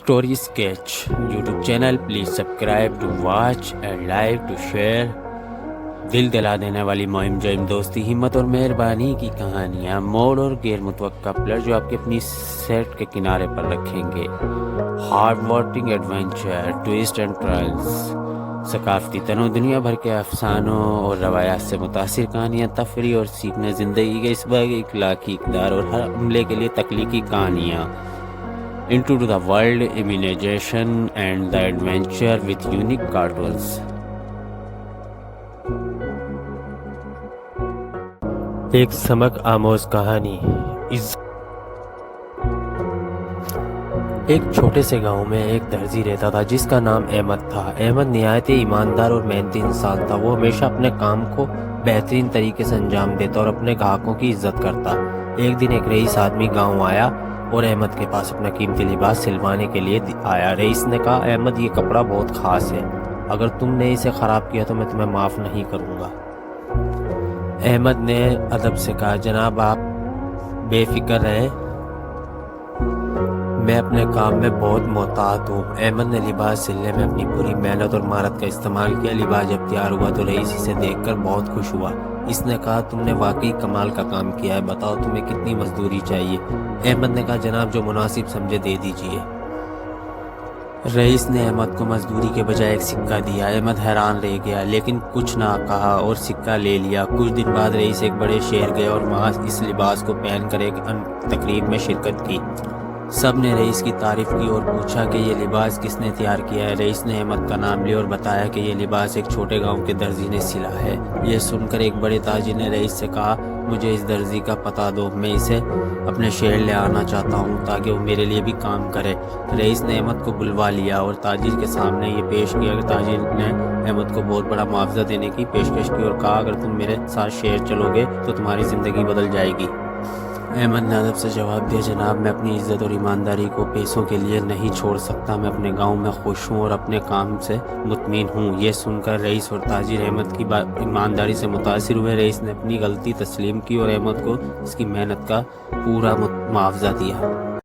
Story Sketch YouTube channel. Please subscribe to watch and like to share. دل دلا دینے والی مہم جرم دوستی ہمت اور مہربانی کی کہانیاں، موڑ اور غیر متوقع پلٹ جو آپ کے اپنی سیٹ کے کنارے پر رکھیں گے، heartwarming adventure, twist and trials, ثقافتی تنوع، دنیا بھر کے افسانوں اور روایات سے متاثر کہانیاں، تفریح اور سیکھنے، زندگی کے اس باغ اخلاقی اقدار اور ہر عملے کے لیے تخلیقی کہانیاں. Into the world, imagination and the adventure with unique cartoons. ایک سبق آموز کہانی. ایک چھوٹے سے گاؤں میں ایک درزی رہتا تھا جس کا نام احمد تھا. احمد نہایت ایماندار اور محنتی انسان تھا. وہ ہمیشہ اپنے کام کو بہترین طریقے سے انجام دیتا اور اپنے گاہکوں کی عزت کرتا. ایک دن ایک رئیس آدمی گاؤں آیا اور احمد کے پاس اپنا قیمتی لباس سلوانے کے لیے آیا. رئیس نے کہا، احمد یہ کپڑا بہت خاص ہے، اگر تم نے اسے خراب کیا تو میں تمہیں معاف نہیں کروں گا. احمد نے ادب سے کہا، جناب آپ بے فکر رہیں، میں اپنے کام میں بہت محتاط ہوں. احمد نے لباس سلنے میں اپنی پوری محنت اور مہارت کا استعمال کیا. لباس جب تیار ہوا تو رئیس اسے دیکھ کر بہت خوش ہوا. اس نے کہا، تم نے واقعی کمال کا کام کیا ہے، بتاؤ تمہیں کتنی مزدوری چاہیے. احمد نے کہا، جناب جو مناسب سمجھے دے دیجیے. رئیس نے احمد کو مزدوری کے بجائے ایک سکہ دیا. احمد حیران رہ گیا لیکن کچھ نہ کہا اور سکہ لے لیا. کچھ دن بعد رئیس ایک بڑے شہر گئے اور وہاں اس لباس کو پہن کر ایک تقریب میں شرکت کی. سب نے رئیس کی تعریف کی اور پوچھا کہ یہ لباس کس نے تیار کیا ہے. رئیس نے احمد کا نام لیا اور بتایا کہ یہ لباس ایک چھوٹے گاؤں کے درزی نے سلا ہے. یہ سن کر ایک بڑے تاجر نے رئیس سے کہا، مجھے اس درزی کا پتہ دو، میں اسے اپنے شہر لے آنا چاہتا ہوں تاکہ وہ میرے لیے بھی کام کرے. رئیس نے احمد کو بلوا لیا اور تاجر کے سامنے یہ پیش کیا کہ تاجر نے احمد کو بہت بڑا معاوضہ دینے کی پیشکش کی اور کہا، اگر تم میرے ساتھ شہر چلو گے تو تمہاری زندگی بدل جائے گی. احمد نے ادب سے جواب دیا، جناب میں اپنی عزت اور ایمانداری کو پیسوں کے لیے نہیں چھوڑ سکتا. میں اپنے گاؤں میں خوش ہوں اور اپنے کام سے مطمئن ہوں. یہ سن کر رئیس اور تاجر احمد کی ایمانداری سے متاثر ہوئے. رئیس نے اپنی غلطی تسلیم کی اور احمد کو اس کی محنت کا پورا معاوضہ دیا.